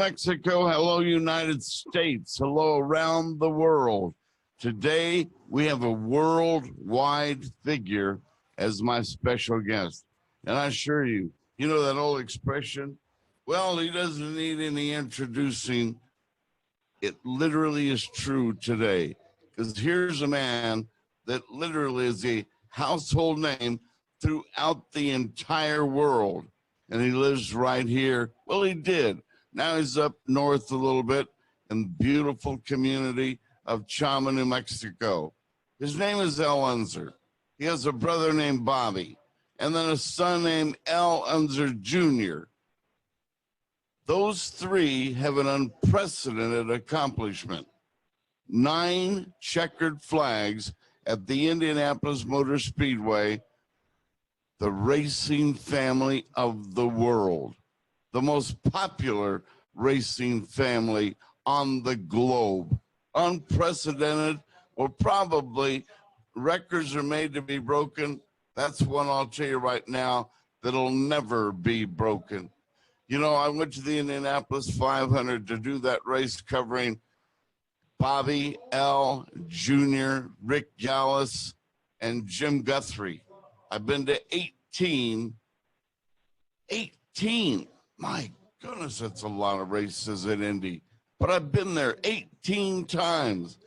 Mexico. Hello, United States. Hello, around the world. Today, we have a worldwide figure as my special guest. And I assure you, you know that old expression? Well, he doesn't need any introducing. It literally is true today. Because here's a man that literally is a household name throughout the entire world. And he lives right here. Well, he did. Now he's up north a little bit in the beautiful community of Chama, New Mexico. His name is Al Unser. He has a brother named Bobby, and then a son named Al Unser Jr. Those three have an unprecedented accomplishment. 9 checkered flags at the Indianapolis Motor Speedway, the racing family of the world, the most popular racing family on the globe. Unprecedented, or probably records are made to be broken. That's one I'll tell you right now that'll never be broken. You know, I went to the Indianapolis 500 to do that race covering Bobby, Al Jr., Rick Gallis, and Jim Guthrie. I've been to 18. My goodness, that's a lot of races at Indy. But I've been there 18 times,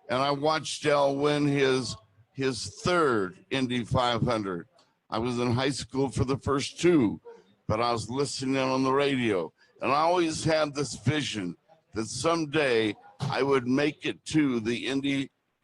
and I watched Al win his third Indy 500. I was in high school for the first 2, but I was listening on the radio. And I always had this vision that someday I would make it to the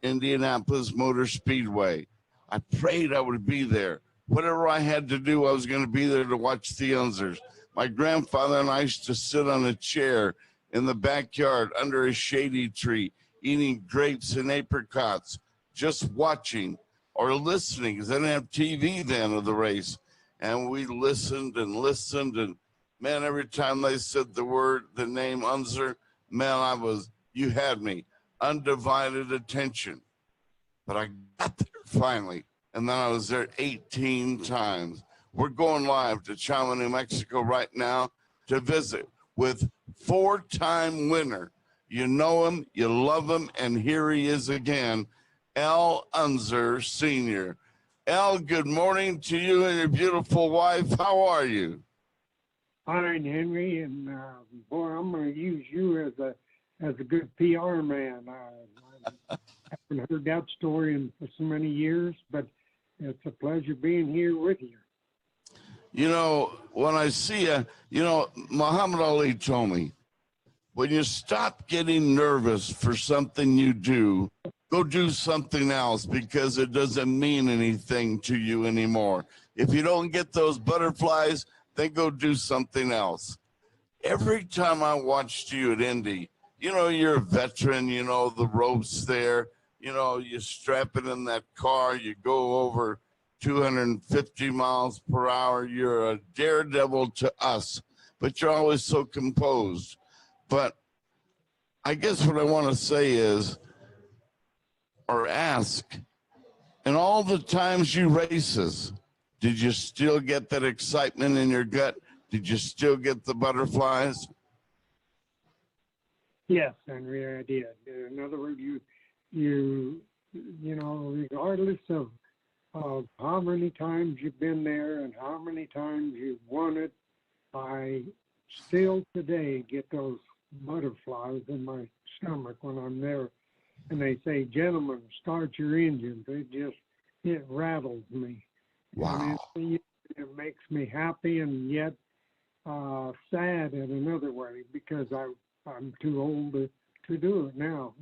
Indianapolis Motor Speedway. I prayed I would be there. Whatever I had to do, I was going to be there to watch the Unsers. My grandfather and I used to sit on a chair in the backyard under a shady tree, eating grapes and apricots, just watching or listening, because I didn't have TV then of the race. And we listened, and man, every time they said the name Unser, man, you had me, undivided attention. But I got there finally, and then I was there 18 times. We're going live to Chama, New Mexico right now to visit with 4-time winner. You know him, you love him, and here he is again, Al Unser Sr. Al, good morning to you and your beautiful wife. How are you? Fine, Henry, and boy, I'm going to use you as a good PR man. I haven't heard that story for so many years, but it's a pleasure being here with you. You know, when I see Muhammad Ali told me, when you stop getting nervous for something you do, go do something else because it doesn't mean anything to you anymore. If you don't get those butterflies, then go do something else. Every time I watched you at Indy, you know, you're a veteran, you know, the ropes there, you know, you strap it in that car, you go over 250 miles per hour. You're a daredevil to us, but you're always so composed. But I guess what I want to say is, or ask, in all the times you races, did you still get that excitement in your gut? Did you still get the butterflies? Yes, Henry, I did. In other words, you know, regardless of how many times you've been there and how many times you've won it, I still today get those butterflies in my stomach when I'm there. And they say, gentlemen, start your engines. It rattles me. Wow. And it makes me happy and yet sad in another way because I'm too old to do it now.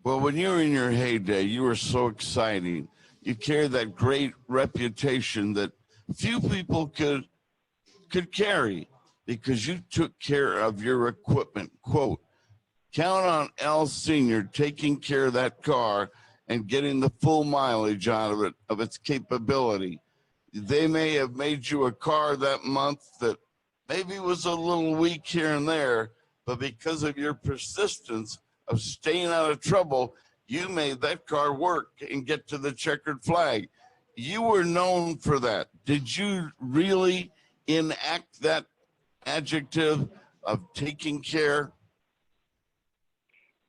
Well, when you were in your heyday, you were so exciting. You carried that great reputation that few people could carry because you took care of your equipment. Quote, count on Al Sr. taking care of that car and getting the full mileage out of it, of its capability. They may have made you a car that month that maybe was a little weak here and there, but because of your persistence of staying out of trouble, you made that car work and get to the checkered flag. You were known for that. Did you really enact that adjective of taking care?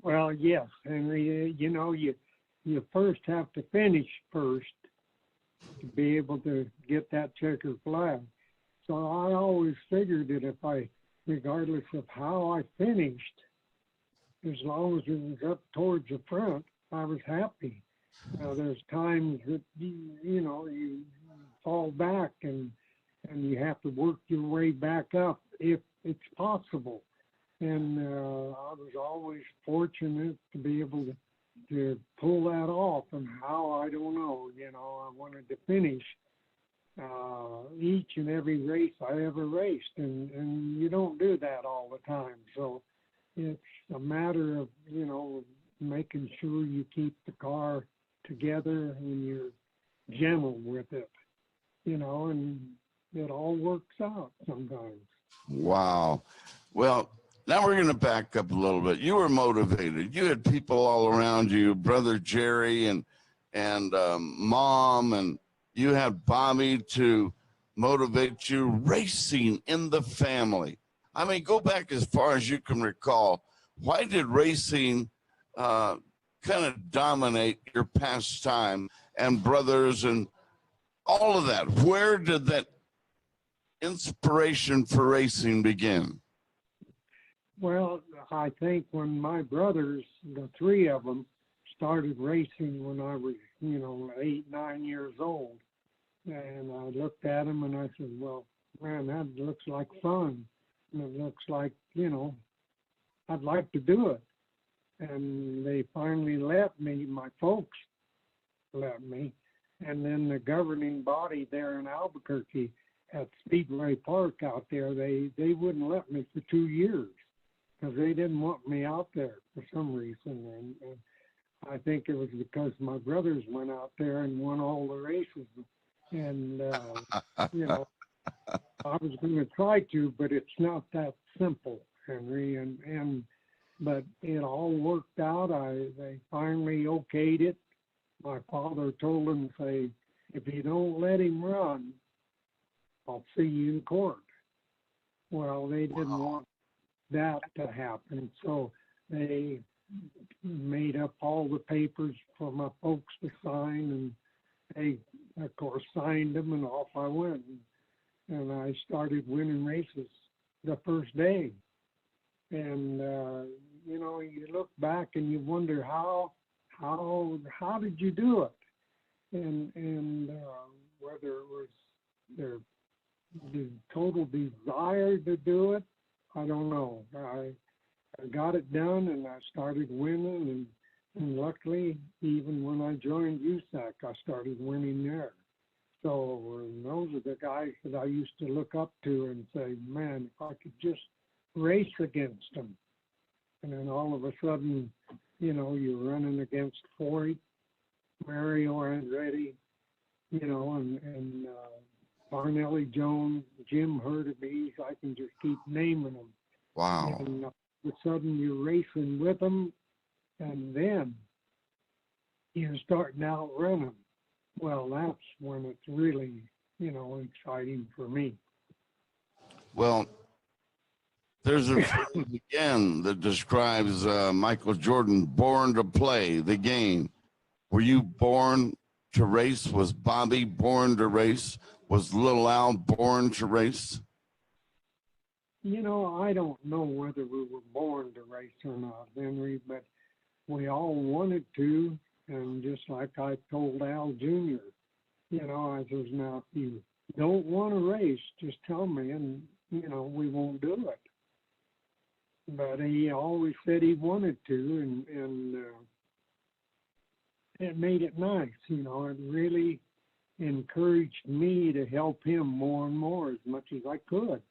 Well, yes, Henry. You first have to finish first to be able to get that checkered flag. So I always figured that regardless of how I finished, as long as it was up towards the front, I was happy. Now there's times that you fall back and you have to work your way back up if it's possible. And I was always fortunate to be able to pull that off. And how, I don't know. I wanted to finish each and every race I ever raced, and you don't do that all the time. So it's a matter of making sure you keep the car together and you're gentle with it, and it all works out sometimes. Wow. Well, now we're going to back up a little bit. You were motivated. You had people all around you, brother Jerry and mom, and you had Bobby to motivate you. Racing in the family. I mean, go back as far as you can recall. Why did racing kind of dominate your pastime and brothers and all of that? Where did that inspiration for racing begin? Well, I think when my brothers, the three of them, started racing when I was, 8, 9 years old. And I looked at them and I said, well, man, that looks like fun. And it looks like, I'd like to do it. And they finally let me, my folks let me. And then the governing body there in Albuquerque at Speedway Park out there, they wouldn't let me for 2 years because they didn't want me out there for some reason. And I think it was because my brothers went out there and won all the races. And, I was going to try to, but it's not that simple, Henry. But it all worked out. They finally okayed it. My father told them, say, if you don't let him run, I'll see you in court. Well, they didn't want that to happen. So they made up all the papers for my folks to sign, and they, of course, signed them, and off I went. And I started winning races the first day. And, you look back and you wonder how did you do it? And whether it was their total desire to do it, I don't know. I got it done and I started winning, and luckily, even when I joined USAC, I started winning there. So those are the guys that I used to look up to and say, man, if I could just race against them. And then all of a sudden, you're running against Floyd, Mario Andretti, and Barnelli Jones, Jim Hurtubise. I can just keep naming them. Wow. And all of a sudden you're racing with them, and then you're starting out running. Well, that's when it's really, exciting for me. Well, there's a phrase again that describes Michael Jordan, born to play the game. Were you born to race? Was Bobby born to race? Was Little Al born to race? I don't know whether we were born to race or not, Henry, but we all wanted to. And just like I told Al Jr., I says, now, if you don't want to race, just tell me, and, we won't do it. But he always said he wanted to, and it made it nice. It really encouraged me to help him more and more as much as I could.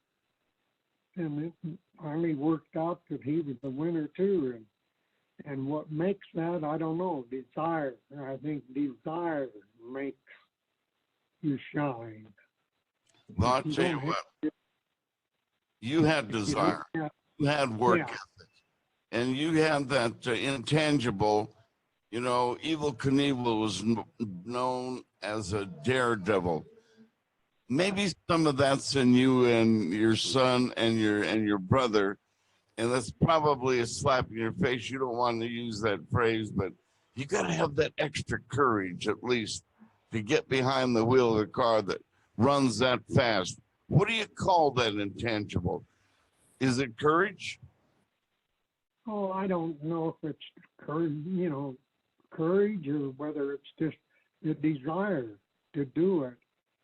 And it finally worked out that he was the winner too. And what makes that, I don't know, desire. I think desire makes you shine. Well, I'll tell you what, you had desire, you had work ethic, and you had that intangible, Evel Knievel was known as a daredevil. Maybe some of that's in you and your son and your brother, and that's probably a slap in your face. You don't want to use that phrase, but you got to have that extra courage at least to get behind the wheel of the car that runs that fast. What do you call that intangible? Is it courage? Oh, I don't know if it's courage, or whether it's just the desire to do it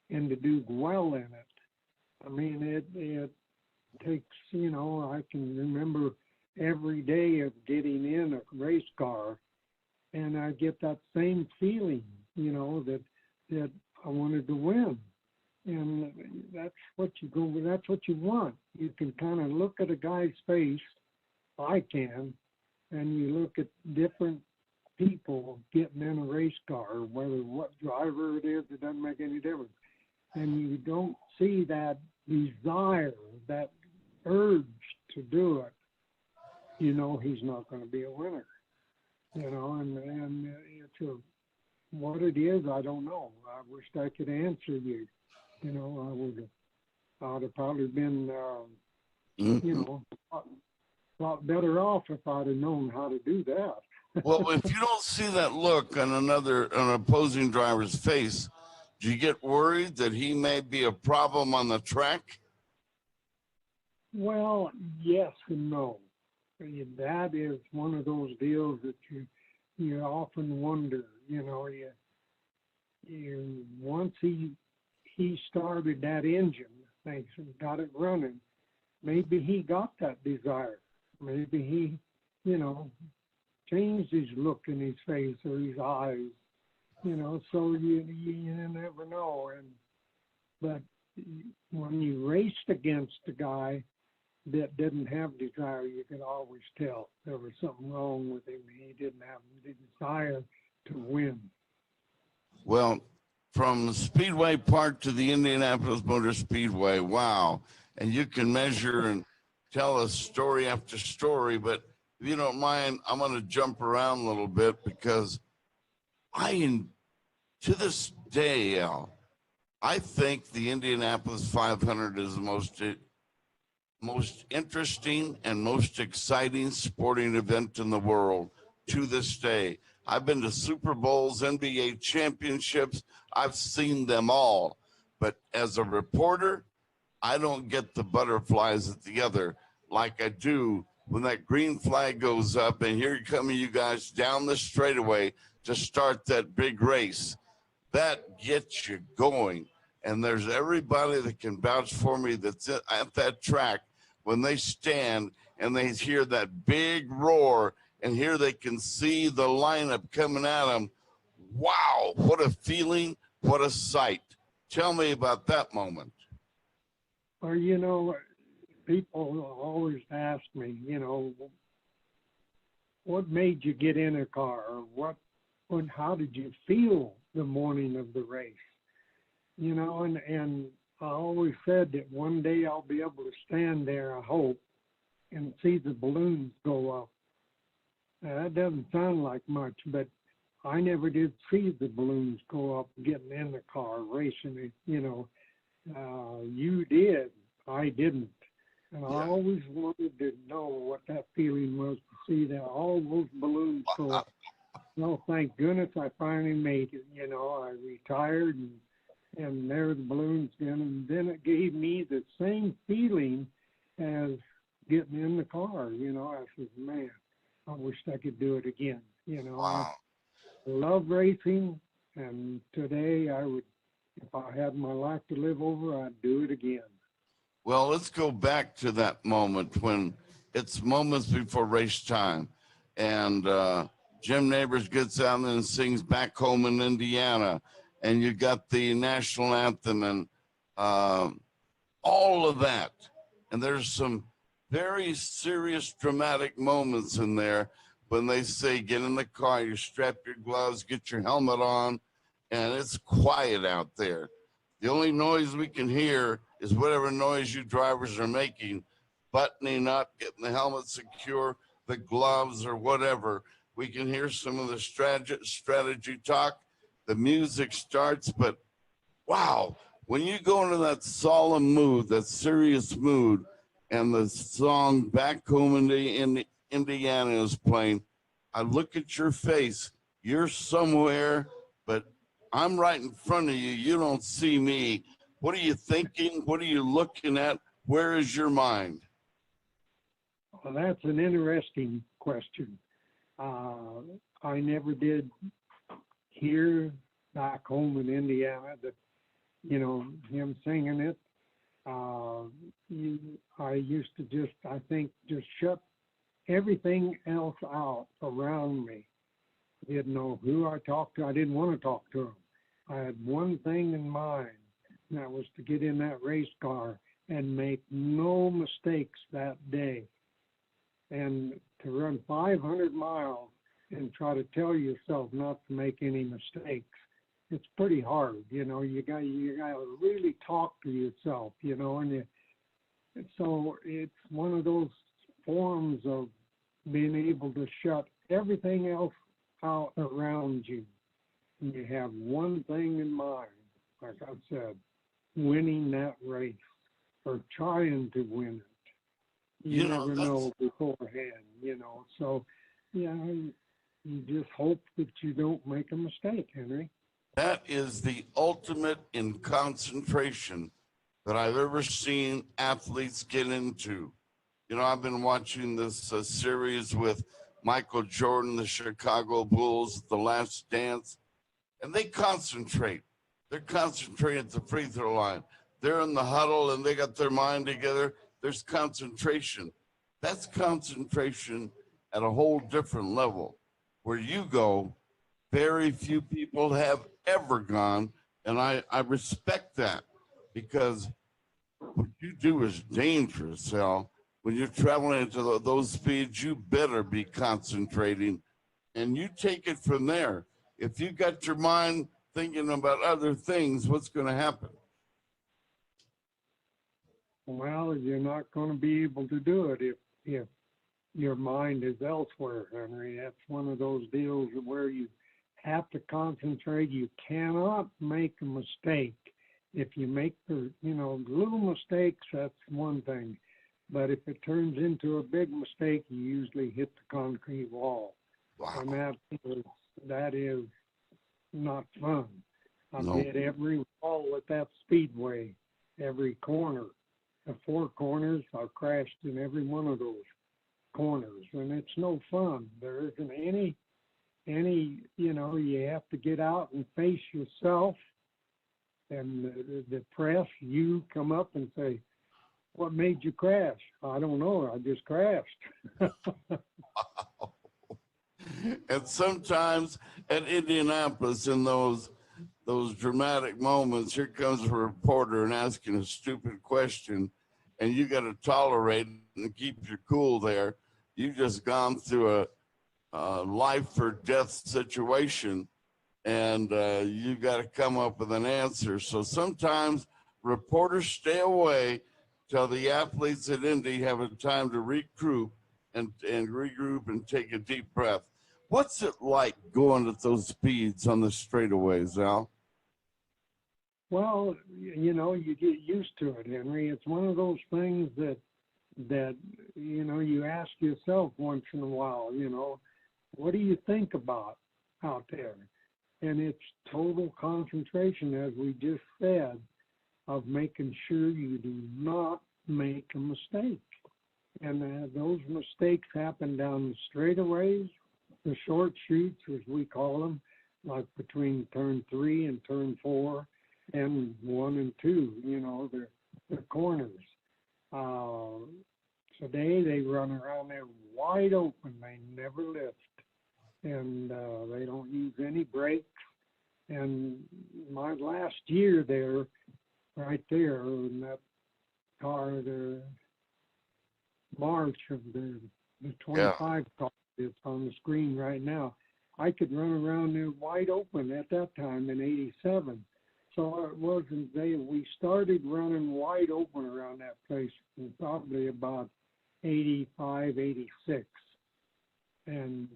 and to do well in it. I mean, it takes, I can remember every day of getting in a race car, and I get that same feeling, that I wanted to win. And that's what you want. You can kind of look at a guy's face, I can, and you look at different people getting in a race car, whether what driver it is, it doesn't make any difference. And you don't see that desire, that urge to do it, he's not going to be a winner. And it's what it is, I don't know. I wish I could answer you. I'd have probably been, a lot better off if I'd have known how to do that. Well, if you don't see that look on an opposing driver's face, do you get worried that he may be a problem on the track? Well, yes and no. That is one of those deals that you often wonder. Once he started that engine, thanks, and got it running, maybe he got that desire. Maybe he, changed his look in his face or his eyes. So you never know. But when you raced against a guy that didn't have desire, you could always tell there was something wrong with him. He didn't have the desire to win. Well, from Speedway Park to the Indianapolis Motor Speedway, wow. And you can measure and tell us story after story, but if you don't mind, I'm going to jump around a little bit because to this day, Al, I think the Indianapolis 500 is the most interesting and most exciting sporting event in the world to this day. I've been to Super Bowls, NBA championships. I've seen them all. But as a reporter, I don't get the butterflies at the other like I do when that green flag goes up and here come you guys down the straightaway to start that big race. That gets you going. And there's everybody that can vouch for me that's at that track when they stand and they hear that big roar and here they can see the lineup coming at them. Wow, what a feeling, what a sight. Tell me about that moment. Well, people always ask me, what made you get in a car? Or how did you feel the morning of the race? And I always said that one day I'll be able to stand there, I hope, and see the balloons go up. Now, that doesn't sound like much, but I never did see the balloons go up getting in the car, racing it, you did, I didn't. And I always wanted to know what that feeling was to see that all those balloons go up. No, thank goodness I finally made it. I retired and there were the balloons again. And then it gave me the same feeling as getting in the car. I said, man, I wish I could do it again. Wow. I love racing. And today if I had my life to live over, I'd do it again. Well, let's go back to that moment when it's moments before race time. And Jim Neighbors gets out and sings Back Home in Indiana. And you got the national anthem and all of that. And there's some very serious, dramatic moments in there when they say, get in the car, you strap your gloves, get your helmet on, and it's quiet out there. The only noise we can hear is whatever noise you drivers are making, buttoning up, getting the helmet secure, the gloves or whatever. We can hear some of the strategy talk. The music starts, but wow, when you go into that solemn mood, that serious mood, and the song Back Home in Indiana is playing, I look at your face. You're somewhere, but I'm right in front of you. You don't see me. What are you thinking? What are you looking at? Where is your mind? Well, that's an interesting question. I never did hear Back Home in Indiana that, him singing it. I used to just shut everything else out around me. Didn't know who I talked to. I didn't want to talk to him. I had one thing in mind, and that was to get in that race car and make no mistakes that day. And to run 500 miles and try to tell yourself not to make any mistakes, it's pretty hard. You got to really talk to yourself. And so it's one of those forms of being able to shut everything else out around you. And you have one thing in mind, like I said, winning that race or trying to win it. You never know beforehand, So, yeah, you just hope that you don't make a mistake, Henry. That is the ultimate in concentration that I've ever seen athletes get into. I've been watching this series with Michael Jordan, the Chicago Bulls, The Last Dance, and they concentrate. They're concentrating at the free throw line. They're in the huddle and they got their mind together. There's concentration. That's concentration at a whole different level. Where you go, very few people have ever gone, and I respect that, because what you do is dangerous, Sal. When you're traveling into those speeds, you better be concentrating, and you take it from there. If you got your mind thinking about other things, what's going to happen? Well, you're not going to be able to do it if your mind is elsewhere, Henry. That's one of those deals where you have to concentrate. You cannot make a mistake. If you make the, little mistakes, that's one thing. But if it turns into a big mistake, you usually hit the concrete wall. Wow. And that is not fun. I've hit every wall at that speedway, every corner. The 4 corners, I've crashed in every one of those corners, and it's no fun. There isn't any, you have to get out and face yourself, and the press, you come up and say, what made you crash? I don't know, I just crashed. And sometimes at Indianapolis, in those dramatic moments, here comes a reporter and asking a stupid question, and you got to tolerate and keep your cool there. You've just gone through a life or death situation, and you got to come up with an answer. So sometimes reporters stay away till the athletes at Indy have a time to regroup and take a deep breath. What's it like going at those speeds on the straightaways, Al? Well, you get used to it, Henry. It's one of those things that you ask yourself once in a while, what do you think about out there? And it's total concentration, as we just said, of making sure you do not make a mistake. And those mistakes happen down the straightaways, the short shoots, as we call them, like between turn 3 and turn 4, and 1 and 2, the corners. Today they run around there wide open. They never lift, and they don't use any brakes. And my last year there, right there in that car, the March of the 25 car that's on the screen right now, I could run around there wide open at that time in '87. So it wasn't we started running wide open around that place in probably about 85, 86. And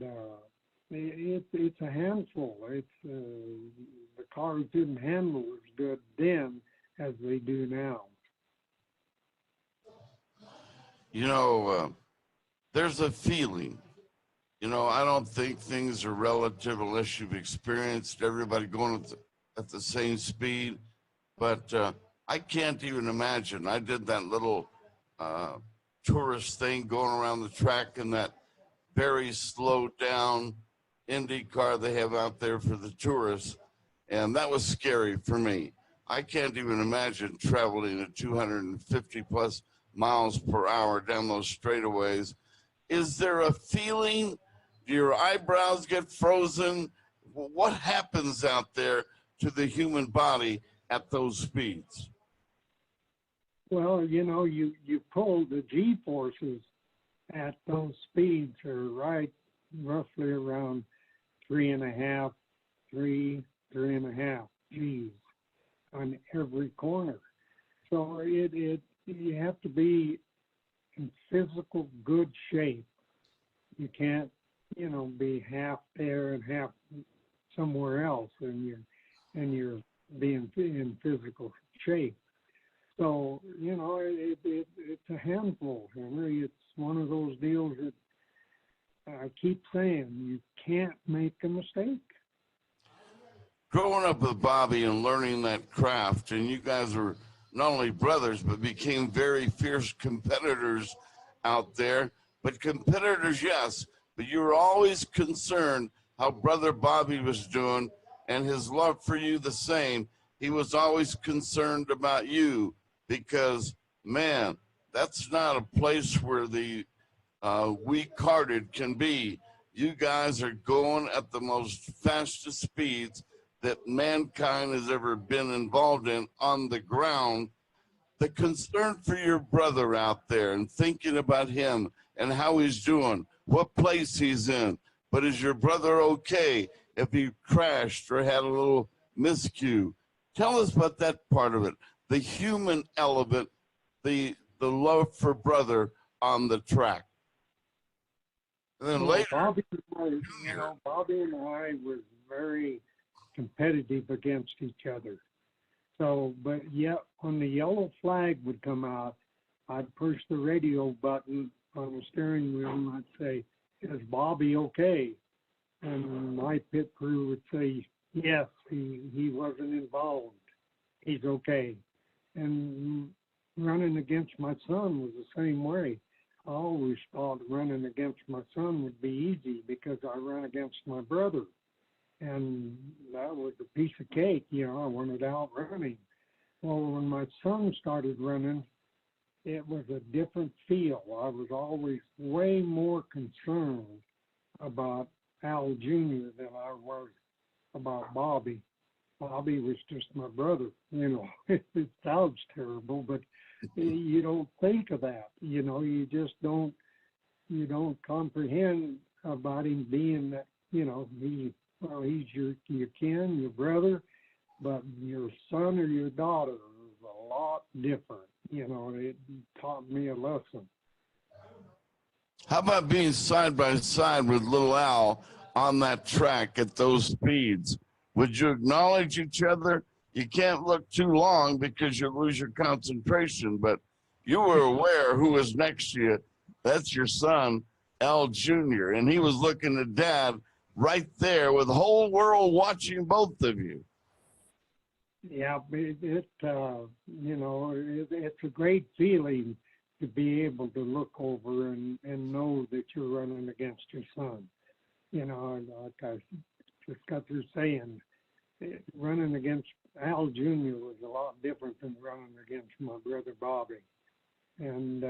it's a handful. The cars didn't handle as good then as they do now. You know, there's a feeling. You know, I don't think things are relative unless you've experienced everybody going at the same speed. But I can't even imagine. I did that little uh, tourist thing going around the track in that very slowed down Indy car they have out there for the tourists. And that was scary for me. I can't even imagine traveling at 250 plus miles per hour down those straightaways. Is there a feeling? Do your eyebrows get frozen? What happens out there to the human body at those speeds? Well, you know, you pull the G forces at those speeds are right roughly around three and a half, three and a half G's on every corner. So you have to be in physical good shape. You can't, you know, be half there and half somewhere else, and you're being in physical shape. So, you know, it's a handful, Henry. It's one of those deals that I keep saying, you can't make a mistake. Growing up with Bobby and learning that craft, and you guys were not only brothers, but became very fierce competitors out there. But competitors, yes, but you were always concerned how brother Bobby was doing, and his love for you the same. He was always concerned about you because, man, that's not a place where the weak-hearted can be. You guys are going at the most fastest speeds that mankind has ever been involved in on the ground. The concern for your brother out there and thinking about him and how he's doing, what place he's in. But is your brother okay if he crashed or had a little miscue? Tell us about that part of it, the human element, the love for brother on the track. And then later, Bobby and I were very competitive against each other. So, but yet when the yellow flag would come out, I'd push the radio button on the steering wheel and I'd say, "Is Bobby okay?" And my pit crew would say, "Yes, he wasn't involved. He's okay." And running against my son was the same way. I always thought running against my son would be easy because I ran against my brother. And that was a piece of cake, you know, I wanted out running. Well, when my son started running, it was a different feel. I was always way more concerned about Al Jr. than I was about Bobby. Bobby was just my brother, you know. It sounds terrible, but you don't think of that, you know. You just don't comprehend about him being that, you know, he's your kin, your brother, but your son or your daughter is a lot different. You know, it taught me a lesson. how about being side by side with little Al on that track at those speeds? Would you acknowledge each other? You can't look too long because you lose your concentration, but you were aware who was next to you. That's your son, Al Jr., and he was looking at Dad right there with the whole world watching both of you. Yeah, you know, it's a great feeling to be able to look over and know that you're running against your son. You know, like I just got through saying, running against Al Jr. was a lot different than running against my brother Bobby. And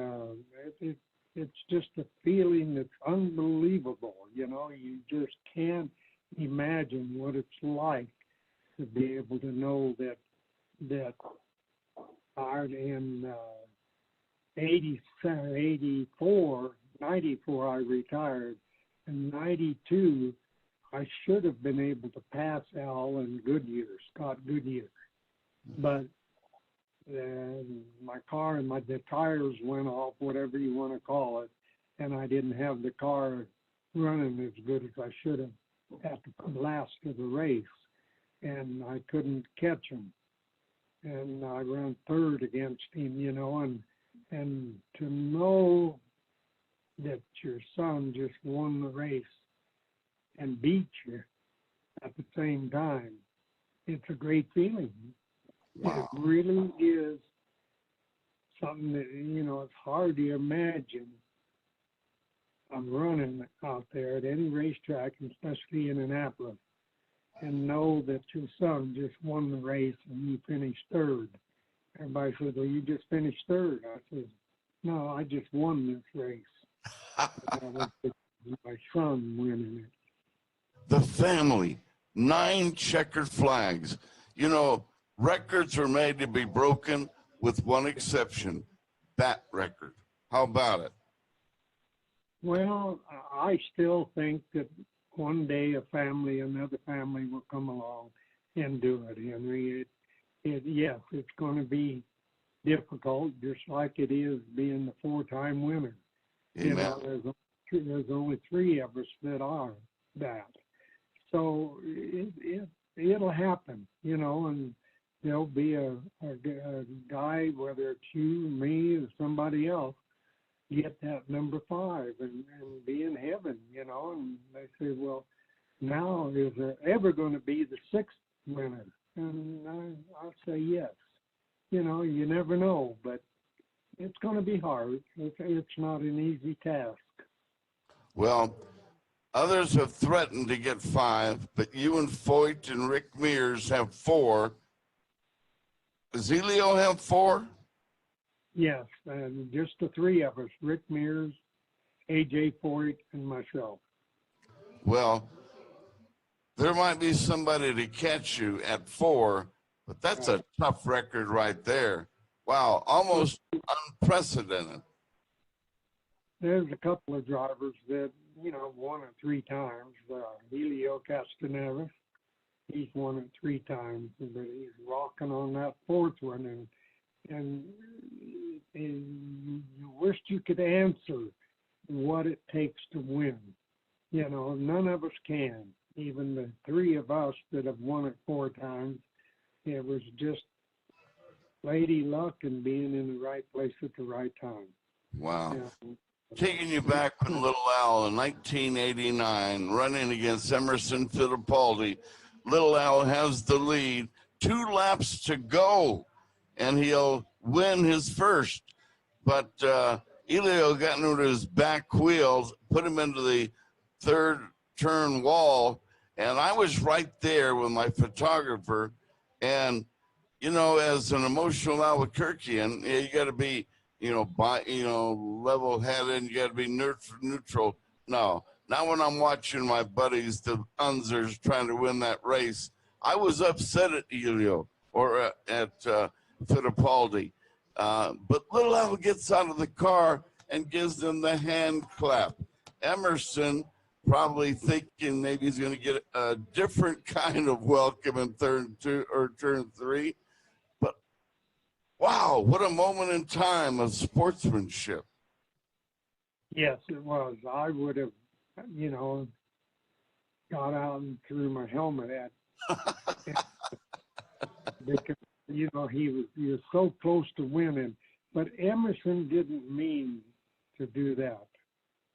it's just a feeling that's unbelievable. You know, you just can't imagine what it's like to be able to know that in 94, 94 I retired. In 92, I should have been able to pass Al in Goodyear, Scott Goodyear. But my car and the tires went off, whatever you want to call it, and I didn't have the car running as good as I should have at the last of the race, and I couldn't catch him. And I ran third against him, you know, and And to know that your son just won the race and beat you at the same time, it's a great feeling. Wow. It really is something that, it's hard to imagine. I'm running out there at any racetrack, especially in Annapolis, and know that your son just won the race and you finished third. Everybody says, well, you just finished third. I said, no, I just won this race. My son winning it. The family, 9 checkered flags. You know, records are made to be broken with one exception, that record. How about it? Well, I still think that one day another family will come along and do it, Henry. Yes, it's going to be difficult, just like it is being the 4-time winner. Amen. There's only 3 of us that are that. So it'll happen, and there'll be a guy, whether it's you, me, or somebody else, get that number 5 and be in heaven, and they say, well, now is there ever going to be the 6th winner? And I'll say yes. You never know, but it's going to be hard. It's not an easy task. Well, others have threatened to get 5, but you and Foyt and Rick Mears have 4. Does Elio have 4? Yes, and just the 3 of us, Rick Mears, A.J. Foyt, and myself. Well, there might be somebody to catch you at 4, but that's a tough record right there. Wow, almost unprecedented. There's a couple of drivers that, won it 3 times. Helio Castanevis, he's won it 3 times, but he's rocking on that 4th one. And you wished you could answer what it takes to win. None of us can. Even the 3 of us that have won it 4 times, it was just lady luck and being in the right place at the right time. Wow. Taking you back when Little Al in 1989, running against Emerson Fittipaldi, Little Al has the lead, 2 laps to go, and he'll win his first. But Elio got into his back wheels, put him into the 3rd turn wall, and I was right there with my photographer. And, as an emotional Albuquerquean, you got to be, level-headed, you got to be neutral. No, not when I'm watching my buddies, the Unsers, trying to win that race. I was upset at Elio or at Fittipaldi. But Little Al gets out of the car and gives them the hand clap. Emerson probably thinking maybe he's going to get a different kind of welcome in turn 2 or turn 3. But wow, what a moment in time of sportsmanship. Yes, it was. I would have, got out and threw my helmet at because, he was so close to winning. But Emerson didn't mean to do that.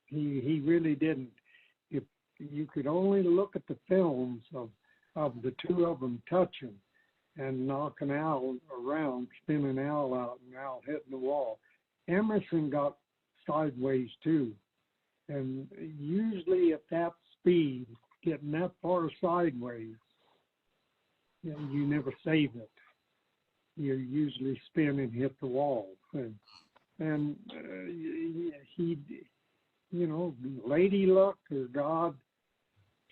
He really didn't. If you could only look at the films of the 2 of them touching and knocking Al around, spinning Al out and Al hitting the wall. Emerson got sideways too. And usually at that speed, getting that far sideways, you never save it. You usually spin and hit the wall. And he, lady luck or God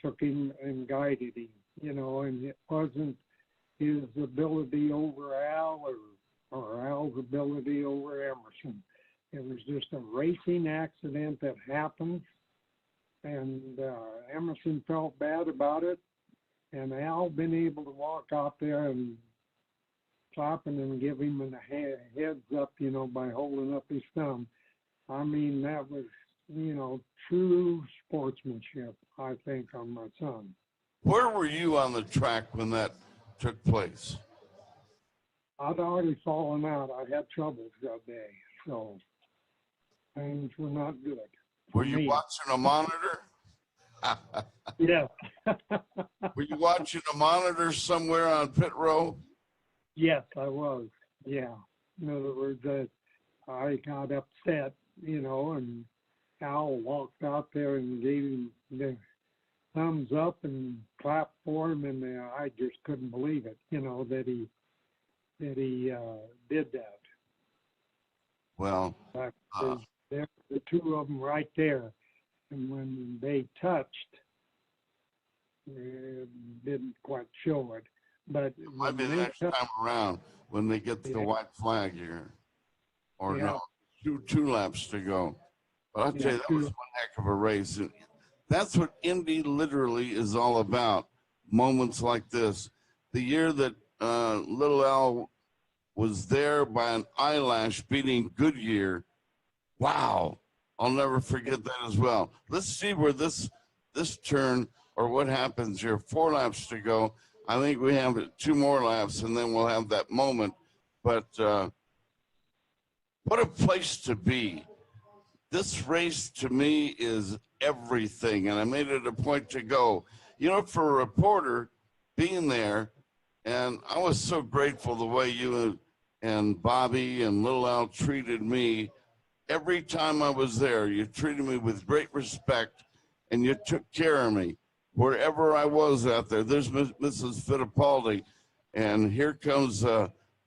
took him and guided him, and it wasn't his ability over Al or Al's ability over Emerson. It was just a racing accident that happened, and Emerson felt bad about it, and Al been able to walk out there and clapping and give him a heads up, by holding up his thumb. I mean, that was, true sportsmanship, I think, on my son. Where were you on the track when that took place? I'd already fallen out. I had troubles that day. so things were not good. Were you watching a monitor? Yeah. Were you watching a monitor somewhere on pit row? Yes, I was. Yeah. In other words, I got upset, and Al walked out there and gave him the thumbs up and clapped for him, and I just couldn't believe it, that he did that. Well, There were the two of them right there, and when they touched, it didn't quite show it, but might be the next time around when they get the white flag here, or no, two laps to go. But I'll tell you, that was one heck of a race, and that's what Indy literally is all about. Moments like this. The year that Little Al was there by an eyelash beating Goodyear. Wow, I'll never forget that as well. Let's see where this turn or what happens here. 4 laps to go. I think we have 2 more laps, and then we'll have that moment. But what a place to be. This race to me is everything, and I made it a point to go. For a reporter being there, and I was so grateful the way you and Bobby and Little Al treated me. Every time I was there, you treated me with great respect, and you took care of me wherever I was out there. There's Mrs. Fittipaldi, and here comes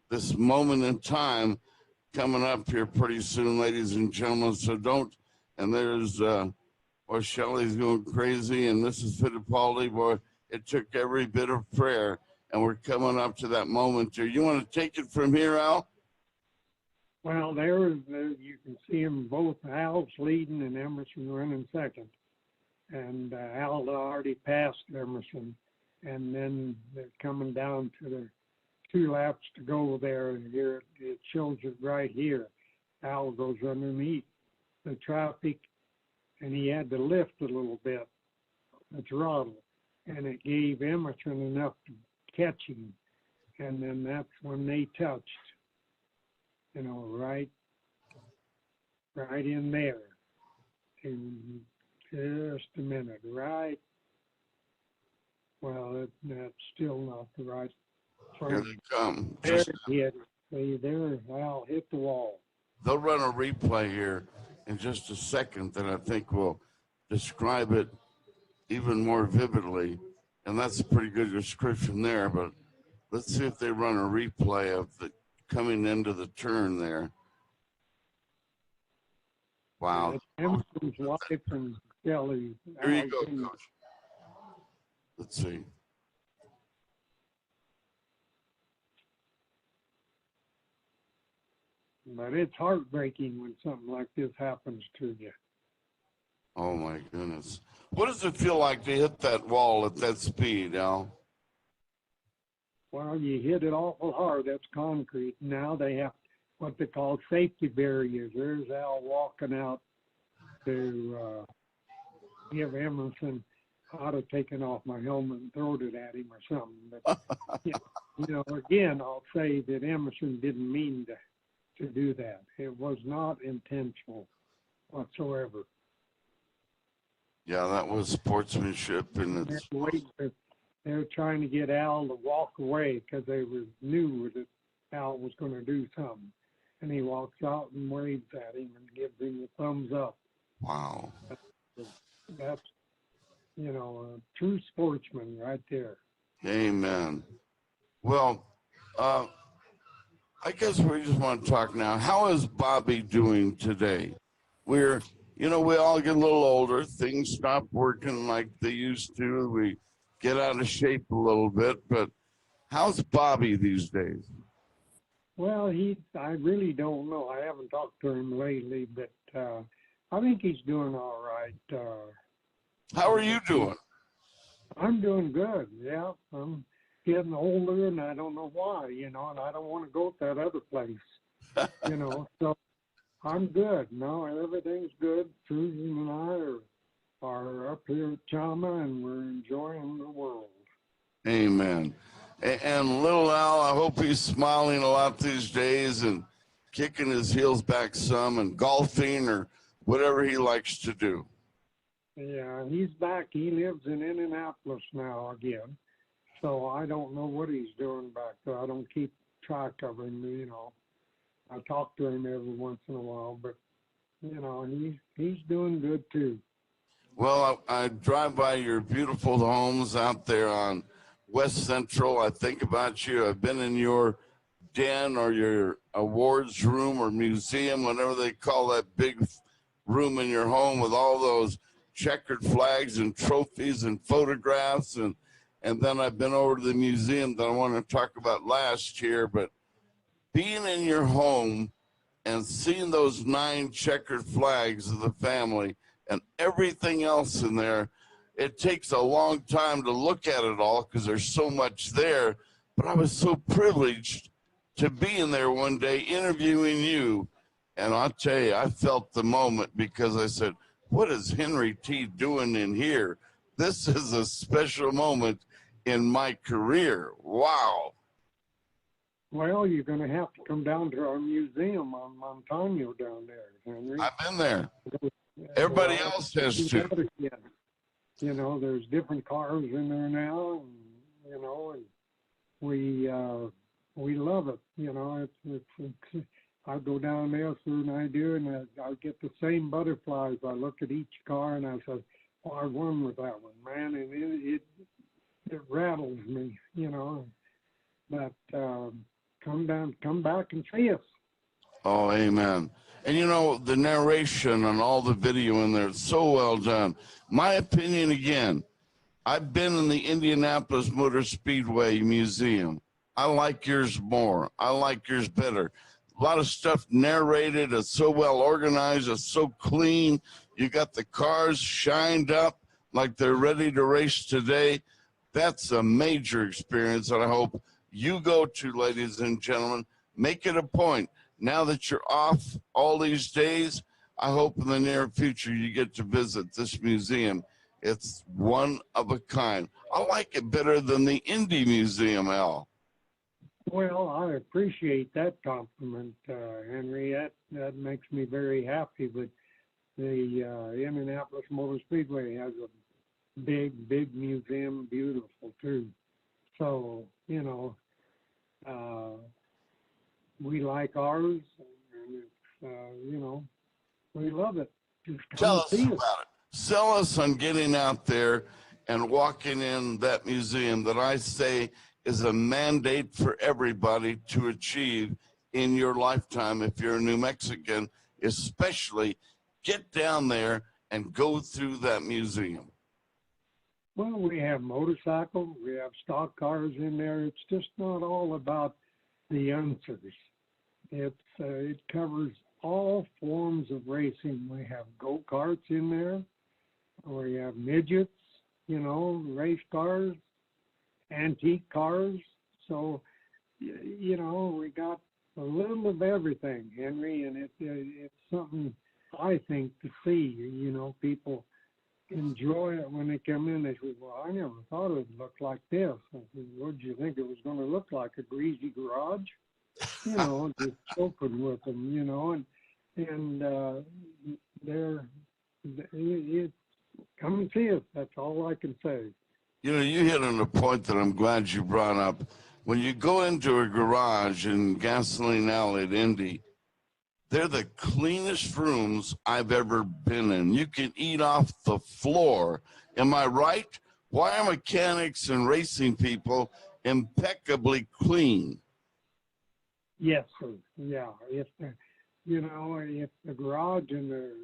this moment in time coming up here pretty soon, ladies and gentlemen. So don't. And there's boy, Shelley's going crazy, and Mrs. Fittipaldi. Boy, it took every bit of prayer, and we're coming up to that moment here. You want to take it from here, Al? Well, you can see them both. Al's leading and Emerson running second. And Al already passed Emerson. And then they're coming down to the 2 laps to go there. And here it shows it right here. Al goes underneath the traffic, and he had to lift a little bit, the throttle. And it gave Emerson enough to catch him. And then that's when they touched. Right in there. In just a minute, right? Well, that's still not the right front. Here they come. There he hit. See, there, Al hit the wall. They'll run a replay here in just a second that I think will describe it even more vividly. And that's a pretty good description there, but let's see if they run a replay of the coming into the turn there. Wow. Emerson's wife and Kelly. Here you go, Coach. Let's see. But it's heartbreaking when something like this happens to you. Oh, my goodness. What does it feel like to hit that wall at that speed, Al? Well, you hit it awful hard. That's concrete. Now they have what they call safety barriers. There's Al walking out to give Emerson. I'd have taken off my helmet and thrown it at him or something. But, again, I'll say that Emerson didn't mean to do that. It was not intentional whatsoever. Yeah, that was sportsmanship, and it's they were trying to get Al to walk away because they knew that Al was going to do something. And he walks out and waves at him and gives him the thumbs up. Wow. That's a true sportsman right there. Amen. Well, I guess we just want to talk now. How is Bobby doing today? We all get a little older. Things stop working like they used to. We get out of shape a little bit, but how's Bobby these days? Well, I really don't know. I haven't talked to him lately, but I think he's doing all right. How are you doing? I'm doing good, yeah. I'm getting older, and I don't know why, and I don't want to go to that other place, so I'm good. No, everything's good. Susan and I are up here at Chama, and we're enjoying the world. Amen. And little Al, I hope he's smiling a lot these days, and kicking his heels back some and golfing or whatever he likes to do. Yeah, he's back. He lives in Indianapolis now again. So I don't know what he's doing back there. I don't keep track of him, you know. I talk to him every once in a while, but you know, he's doing good too. Well, I drive by your beautiful homes out there on West Central. I think about you. I've been in your den or your awards room or museum, whatever they call that big room in your home with all those checkered flags and trophies and photographs. And then I've been over to the museum that I want to talk about last year. But being in your home and seeing those 9 checkered flags of the family and everything else in there, it takes a long time to look at it all because there's so much there. But I was so privileged to be in there one day interviewing you. And I'll tell you, I felt the moment because I said, what is Henry T. doing in here? This is a special moment in my career. Wow. Well, you're going to have to come down to our museum on Montano down there, Henry. I've been there. Everybody else has to. You know, there's different cars in there now, and, you know, and we love it. You know, it's I go down there soon I do, and I get the same butterflies. I look at each car and I say, oh, I won with that one, man, and it rattles me, you know. But come back and see us. Oh, amen. And you know, the narration and all the video in there, it's so well done. My opinion again, I've been in the Indianapolis Motor Speedway Museum. I like yours more. I like yours better. A lot of stuff narrated. It's so well organized. It's so clean. You got the cars shined up like they're ready to race today. That's a major experience that I hope you go to, ladies and gentlemen. Make it a point. Now that you're off all these days, I hope in the near future you get to visit this museum. It's one of a kind. I like it better than the Indy Museum, Al. Well, I appreciate that compliment, Henry. That makes me very happy. But the Indianapolis Motor Speedway has a big museum, beautiful too. So, you know, we like ours, and it's, you know, we love it. Just Tell us about it. Sell us on getting out there and walking in that museum that I say is a mandate for everybody to achieve in your lifetime. If you're a New Mexican, especially, get down there and go through that museum. Well, we have motorcycles, we have stock cars in there. It's just not all about the Unsers. It covers all forms of racing. We have go-karts in there. We have midgets, you know, race cars, antique cars. So, you know, we got a little of everything, Henry, and it's something I think to see. You know, people enjoy it when they come in. They say, well, I never thought it would look like this. I said, what did you think it was going to look like, a greasy garage? You know, just open with them, you know, and come and see us. That's all I can say. You know, you hit on a point that I'm glad you brought up. When you go into a garage in Gasoline Alley at Indy, they're the cleanest rooms I've ever been in. You can eat off the floor. Am I right? Why are mechanics and racing people impeccably clean? Yes, sir. Yeah. If the garage and the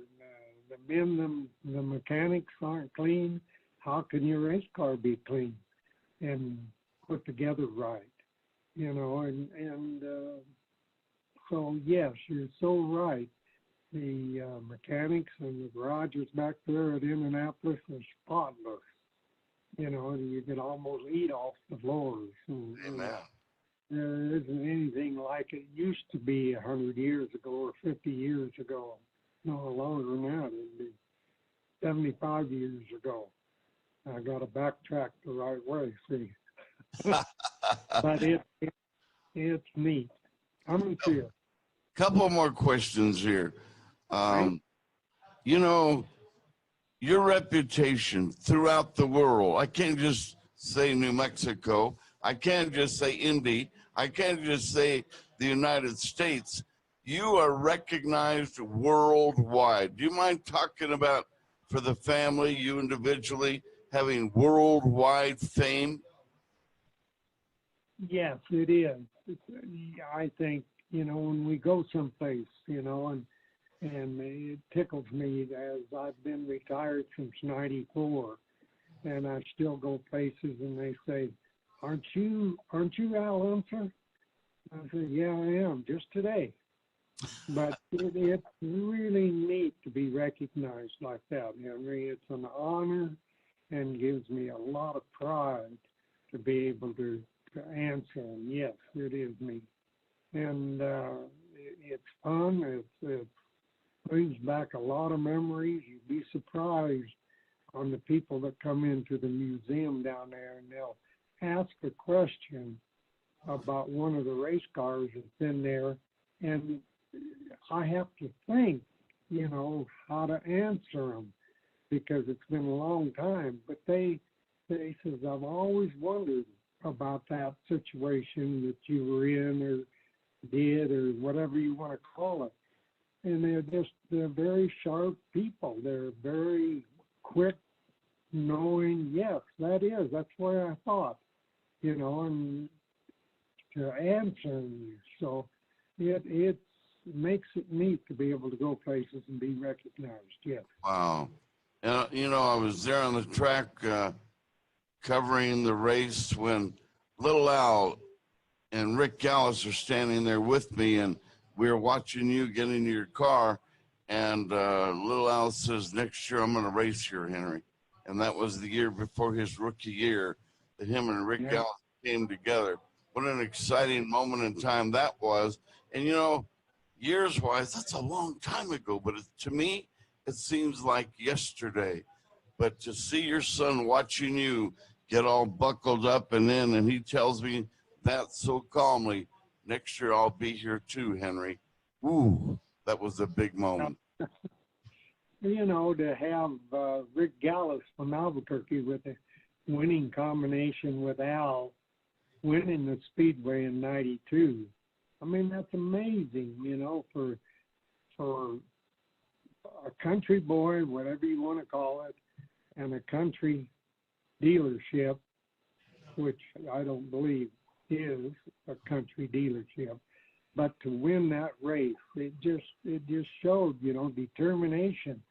mechanics aren't clean, how can your race car be clean and put together right? You know, and so yes, you're so right. The mechanics and the garages back there at Indianapolis are spotless. You know, and you can almost eat off the floors. Amen. There isn't anything like it used to be 100 years ago or 50 years ago. No longer than that. It'd be 75 years ago. I got to backtrack the right way, see. But it's neat. Come and see it. Couple more questions here. Right. You know, your reputation throughout the world. I can't just say New Mexico. I can't just say Indy. I can't just say the United States. You are recognized worldwide. Do you mind talking about, for the family, you individually, having worldwide fame? Yes, it is. I think, when we go someplace, and it tickles me as I've been retired since '94, and I still go places and they say, aren't you Al Unser? I said, yeah, I am, just today. But it's really neat to be recognized like that, Henry. It's an honor and gives me a lot of pride to be able to answer. And yes, it is me. And it's fun. It brings back a lot of memories. You'd be surprised on the people that come into the museum down there, and they'll ask a question about one of the race cars that's been there, and I have to think, how to answer them because it's been a long time. But they says, I've always wondered about that situation that you were in or did or whatever you want to call it. And they're very sharp people. They're very quick knowing, yes, that's where I thought, and to answer you. So it makes it neat to be able to go places and be recognized. Yes. Wow. And, I was there on the track covering the race when Little Al and Rick Gallis are standing there with me, and we were watching you get into your car, and Little Al says, next year I'm going to race here, Henry. And that was the year before his rookie year that him and Rick Gallis came together. What an exciting moment in time that was. And, years-wise, that's a long time ago, but to me, it seems like yesterday. But to see your son watching you get all buckled up and in, and he tells me that so calmly, next year I'll be here too, Henry. Ooh, that was a big moment. To have Rick Gallis from Albuquerque with a winning combination with Al winning the Speedway in '92. I mean, that's amazing, for a country boy, whatever you want to call it, and a country dealership, which I don't believe is a country dealership, but to win that race, it just showed, determination.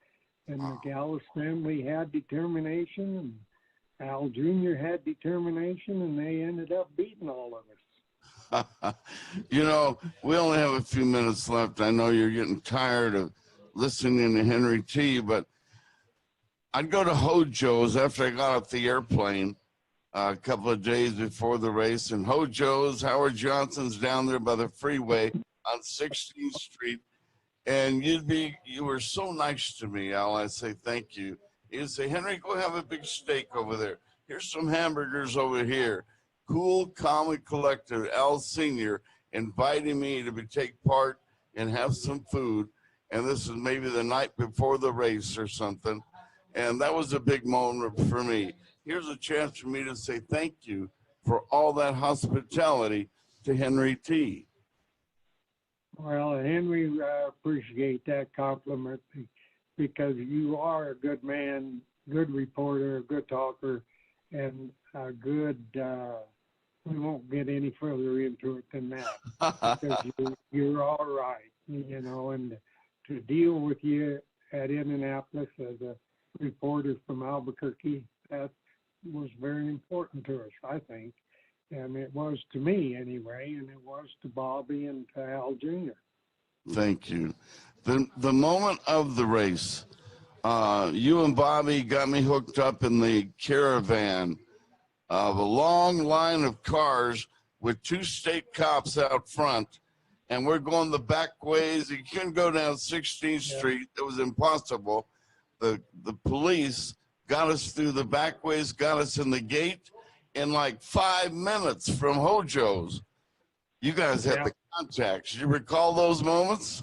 And the Gallis family had determination, and Al Jr. had determination, and they ended up beating all of us. We only have a few minutes left. I know you're getting tired of listening to Henry T, but I'd go to Hojo's after I got off the airplane a couple of days before the race, and Hojo's, Howard Johnson's down there by the freeway on 16th Street. And you were so nice to me, Al. I say thank you. You'd say, Henry, go have a big steak over there. Here's some hamburgers over here. Cool comic collector Al Sr. inviting me to take part and have some food. And this is maybe the night before the race or something. And that was a big moment for me. Here's a chance for me to say thank you for all that hospitality to Henry T. Well, Henry, I appreciate that compliment because you are a good man, good reporter, a good talker, and a good, we won't get any further into it than that because you're all right, and to deal with you at Indianapolis as a reporter from Albuquerque, that was very important to us, I think. And it was to me anyway, and it was to Bobby and to Al Jr. Thank you. The moment of the race, you and Bobby got me hooked up in the caravan of a long line of cars with two state cops out front, and we're going the back ways. You couldn't go down 16th Street. It was impossible. The police got us through the back ways, got us in the gate in like 5 minutes from Hojo's. You guys had Yeah. the contacts. You recall those moments?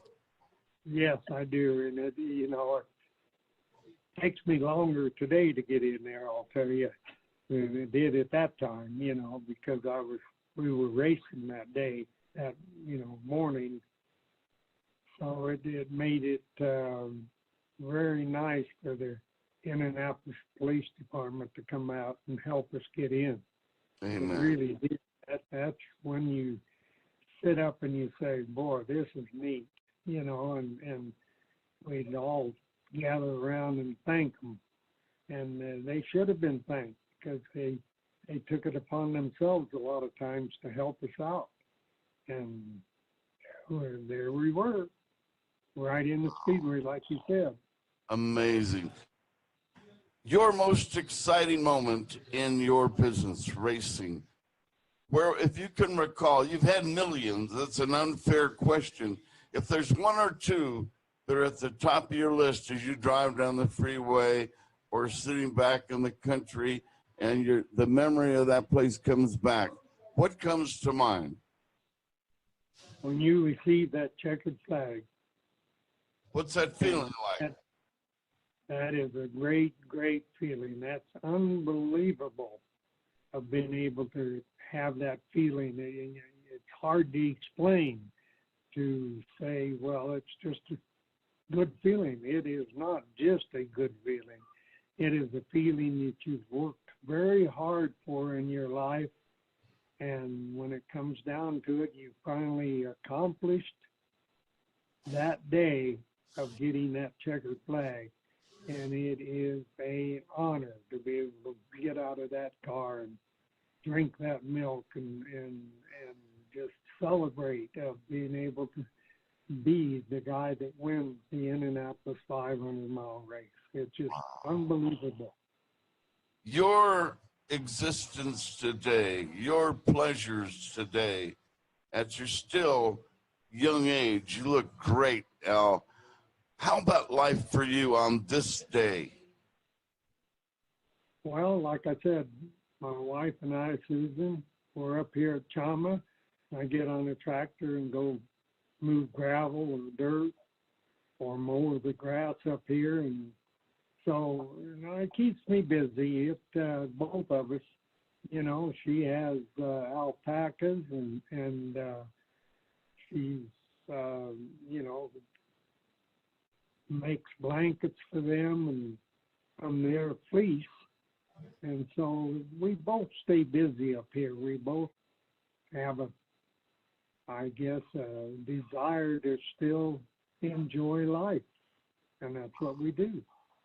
Yes, I do. And it takes me longer today to get in there, I'll tell you, than it did at that time, because we were racing that day, that, morning. So it made it very nice for the Indianapolis Police Department to come out and help us get in. Amen. It really did. That's when you sit up and you say, boy, this is neat, and we'd all gather around and thank them. And they should have been thanked because they took it upon themselves a lot of times to help us out. And there we were, right in the speedway, like you said. Amazing. Your most exciting moment in your business, racing, where, if you can recall, you've had millions. That's an unfair question. If there's one or two that are at the top of your list as you drive down the freeway or sitting back in the country and the memory of that place comes back, what comes to mind? When you receive that checkered flag. What's that feeling like? That is a great, great feeling. That's unbelievable of being able to have that feeling. It's hard to explain, to say, well, it's just a good feeling. It is not just a good feeling. It is a feeling that you've worked very hard for in your life. And when it comes down to it, you finally accomplished that day of getting that checkered flag. And it is an honor to be able to get out of that car and drink that milk and just celebrate of being able to be the guy that wins the Indianapolis 500-mile race. It's just unbelievable. Your existence today, your pleasures today, at your still young age, you look great, Al. How about life for you on this day? Well, like I said, my wife and I, Susan, we're up here at Chama. I get on a tractor and go move gravel or dirt or mow the grass up here. And so it keeps me busy. Both of us, she has alpacas and she's, makes blankets for them and from their fleece. And so we both stay busy up here. We both have a desire to still enjoy life. And that's what we do.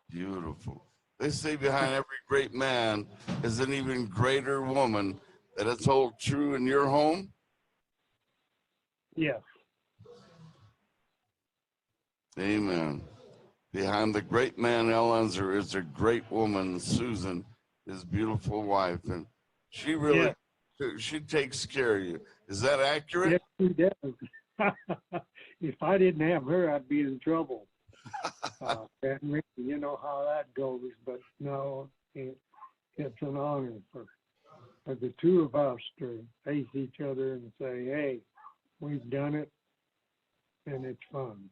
Beautiful. They say behind every great man is an even greater woman. That it's hold true in your home? Yes. Amen. Behind the great man, Al Unser, is a great woman, Susan, his beautiful wife. And she really, she takes care of you. Is that accurate? Yes, she does. If I didn't have her, I'd be in trouble. And you know how that goes. But no, it's an honor for the two of us to face each other and say, hey, we've done it, and it's fun.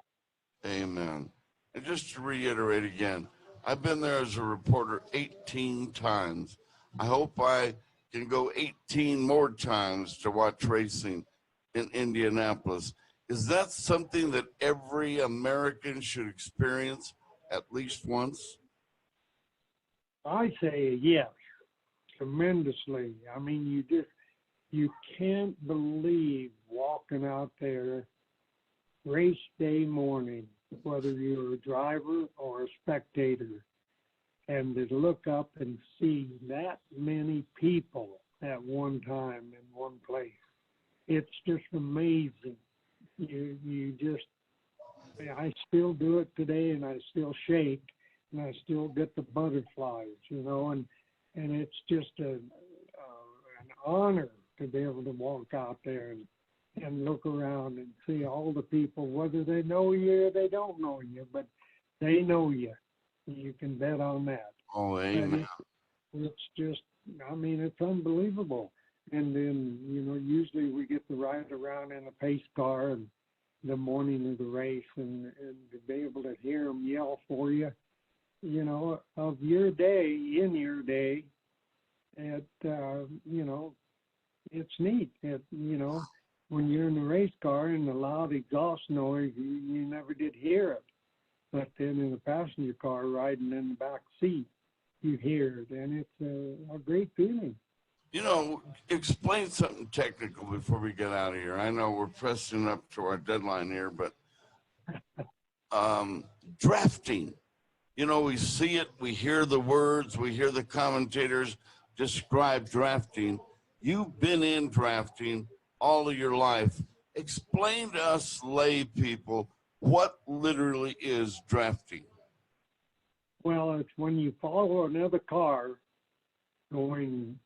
Amen. And just to reiterate again, I've been there as a reporter 18 times. I hope I can go 18 more times to watch racing in Indianapolis. Is that something that every American should experience at least once? I say yes, tremendously. I mean, you can't believe walking out there race day morning, whether you're a driver or a spectator, and to look up and see that many people at one time in one place. It's just amazing. I still do it today, and I still shake, and I still get the butterflies, and it's just an honor to be able to walk out there and look around and see all the people, whether they know you or they don't know you, but they know you. You can bet on that. Oh, amen. It's just, it's unbelievable. And then, usually we get to ride around in a pace car and the morning of the race and to be able to hear them yell for you, of your day, in your day. It's neat. When you're in the race car and the loud exhaust noise, you never did hear it. But then in the passenger car riding in the back seat, you hear it, and it's a great feeling. Explain something technical before we get out of here. I know we're pressing up to our deadline here, but drafting, we see it, we hear the words, we hear the commentators describe drafting. You've been in drafting all of your life. Explain to us lay people what literally is drafting. Well, it's when you follow another car going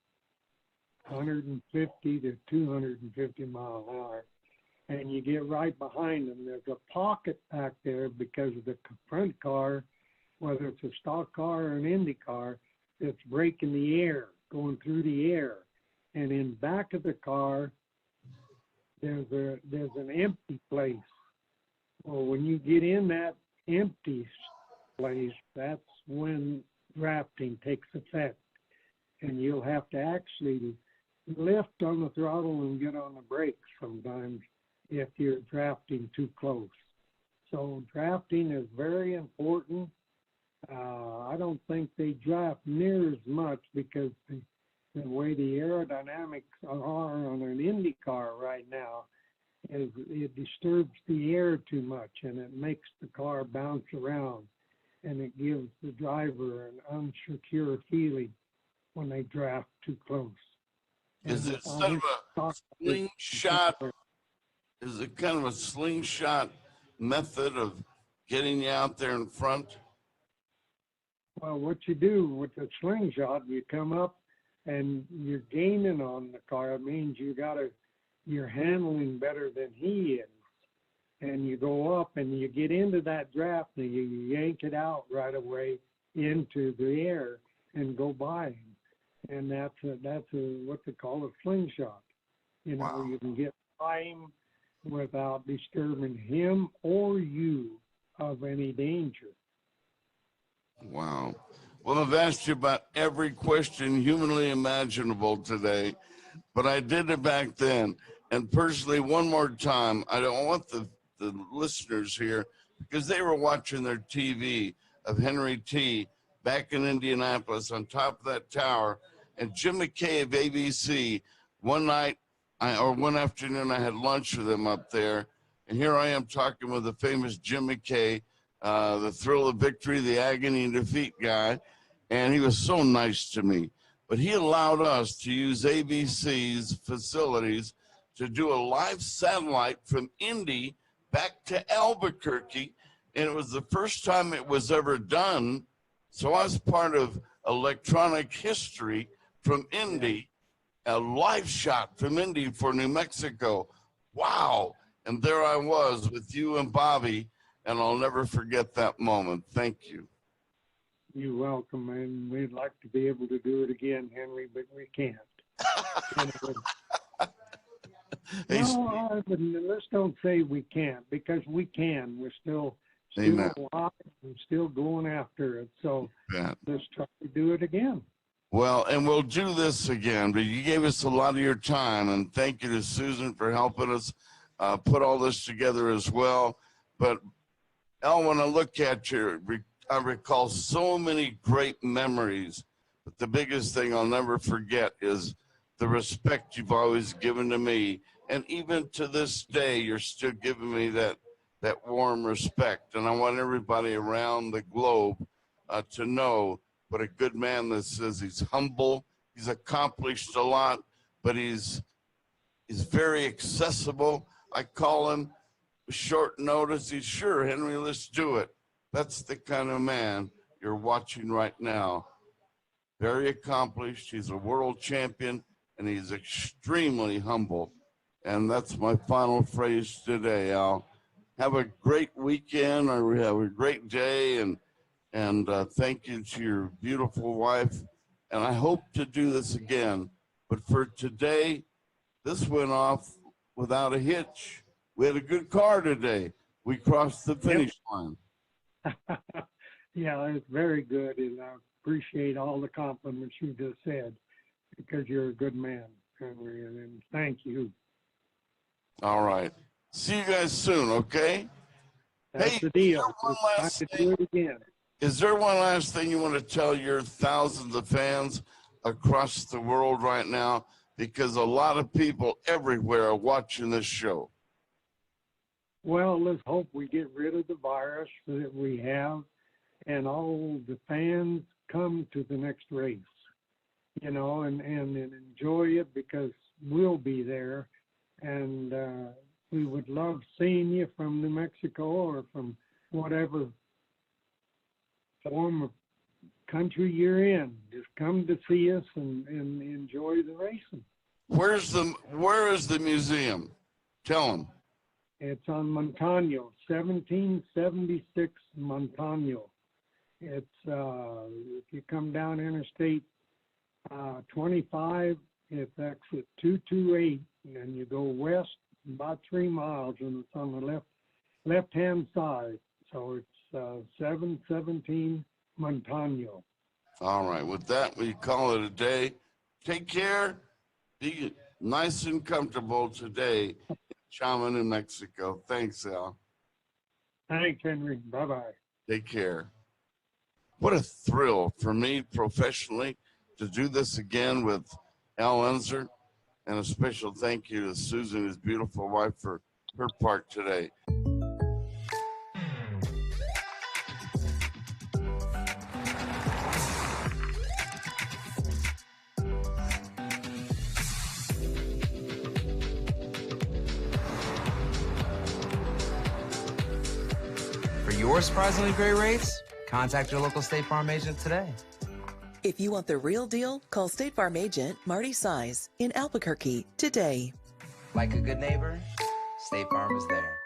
150 to 250 mile an hour, and you get right behind them. There's a pocket back there because of the front car, whether it's a stock car or an Indy car, that's breaking the air, going through the air. And in back of the car, there's an empty place. Well, when you get in that empty place, that's when drafting takes effect. And you'll have to actually lift on the throttle and get on the brakes sometimes if you're drafting too close. So drafting is very important. I don't think they draft near as much because the way the aerodynamics are on an Indy car right now is it disturbs the air too much, and it makes the car bounce around, and it gives the driver an unsecure feeling when they draft too close. Is it kind of a slingshot? Is it kind of a slingshot method of getting you out there in front? Well, what you do with the slingshot, you come up and you're gaining on the car. It means you're handling better than he is. And you go up and you get into that draft and you yank it out right away into the air and go by him. And that's what they call a slingshot. Wow. You can get by him without disturbing him or you of any danger. Wow. Well, I've asked you about every question humanly imaginable today, but I did it back then. And personally, one more time, I don't want the listeners here, because they were watching their TV of Henry T. back in Indianapolis on top of that tower. And Jim McKay of ABC, one afternoon, I had lunch with him up there. And here I am talking with the famous Jim McKay, the thrill of victory, the agony and defeat guy. And he was so nice to me. But he allowed us to use ABC's facilities to do a live satellite from Indy back to Albuquerque. And it was the first time it was ever done. So I was part of electronic history from Indy, a live shot from Indy for New Mexico. Wow. And there I was with you and Bobby, and I'll never forget that moment. Thank you. You're welcome, and we'd like to be able to do it again, Henry, but we can't. Let's don't say we can't, because we can. We're still alive and still going after it. So let's try to do it again. Well, and we'll do this again, but you gave us a lot of your time, and thank you to Susan for helping us put all this together as well. But Al, when I look at you, I recall so many great memories, but the biggest thing I'll never forget is the respect you've always given to me. And even to this day, you're still giving me that warm respect. And I want everybody around the globe to know what a good man this is. He's humble. He's accomplished a lot, but he's very accessible. I call him short notice. He's sure, Henry, let's do it. That's the kind of man you're watching right now. Very accomplished. He's a world champion, and he's extremely humble. And that's my final phrase today, Al. Have a great weekend, or have a great day, and thank you to your beautiful wife. And I hope to do this again, But for today, this went off without a hitch. We had a good car today. We crossed the finish line. Yeah, it's very good, and I appreciate all the compliments you just said, because you're a good man, Henry, and thank you. All right. See you guys soon, okay? That's the deal. It's time to do it again. Is there one last thing you want to tell your thousands of fans across the world right now? Because a lot of people everywhere are watching this show. Well, let's hope we get rid of the virus that we have, and all the fans come to the next race, you know, and enjoy it, because we'll be there. And we would love seeing you from New Mexico or from whatever form of country you're in. Just come to see us and enjoy the racing. Where is the museum? Tell them. It's on Montano, 1776 Montano. It's if you come down Interstate 25, it's exit 228, and you go west about 3 miles, and it's on the left-hand side. So it's 717 Montano. All right. With that, we call it a day. Take care. Be nice and comfortable today in Chama, New Mexico. Thanks, Al. Thanks, Henry. Bye-bye. Take care. What a thrill for me professionally to do this again with Al Unser. And a special thank you to Susan, his beautiful wife, for her part today. For your surprisingly great rates, contact your local State Farm agent today. If you want the real deal, call State Farm agent Marty Size in Albuquerque today. Like a good neighbor, State Farm is there.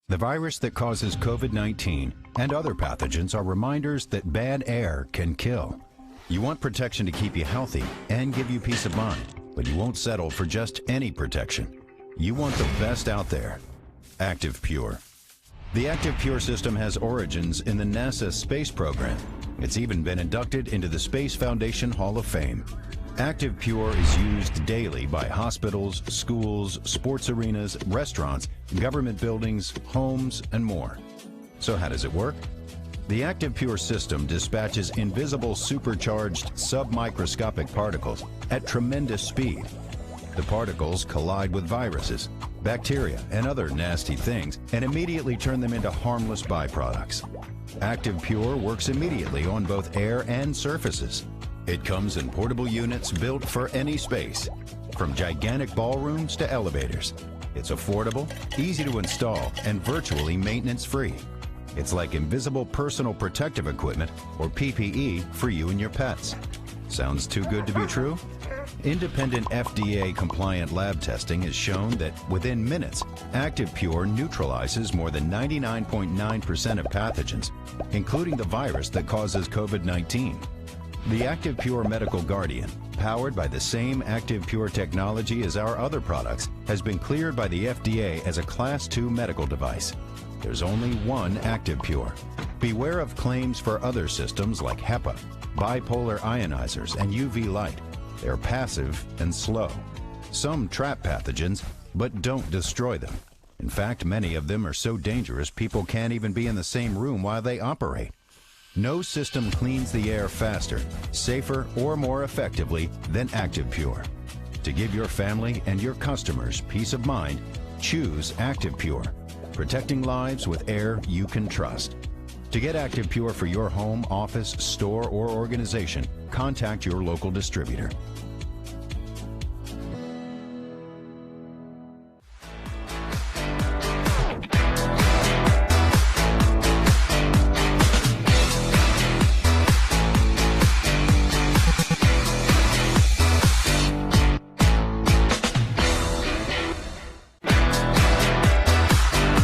The virus that causes COVID-19 and other pathogens are reminders that bad air can kill. You want protection to keep you healthy and give you peace of mind, but you won't settle for just any protection. You want the best out there. Active Pure. The Active Pure system has origins in the NASA space program. It's even been inducted into the Space Foundation Hall of Fame. Active Pure is used daily by hospitals, schools, sports arenas, restaurants, government buildings, homes, and more. So how does it work? The Active Pure system dispatches invisible supercharged submicroscopic particles at tremendous speed. The particles collide with viruses, bacteria, and other nasty things and immediately turn them into harmless byproducts. Active Pure works immediately on both air and surfaces. It comes in portable units built for any space, from gigantic ballrooms to elevators. It's affordable, easy to install, and virtually maintenance-free. It's like invisible personal protective equipment, or PPE, for you and your pets. Sounds too good to be true? Independent FDA-compliant lab testing has shown that within minutes, Active Pure neutralizes more than 99.9% of pathogens, including the virus that causes COVID-19. The Active Pure Medical Guardian, powered by the same Active Pure technology as our other products, has been cleared by the FDA as a Class II medical device. There's only one Active Pure. Beware of claims for other systems like HEPA, bipolar ionizers, and UV light. They're passive and slow. Some trap pathogens, but don't destroy them. In fact, many of them are so dangerous people can't even be in the same room while they operate. No system cleans the air faster, safer, or more effectively than Active Pure. To give your family and your customers peace of mind, choose Active Pure, protecting lives with air you can trust. To get Active Pure for your home, office, store, or organization, contact your local distributor.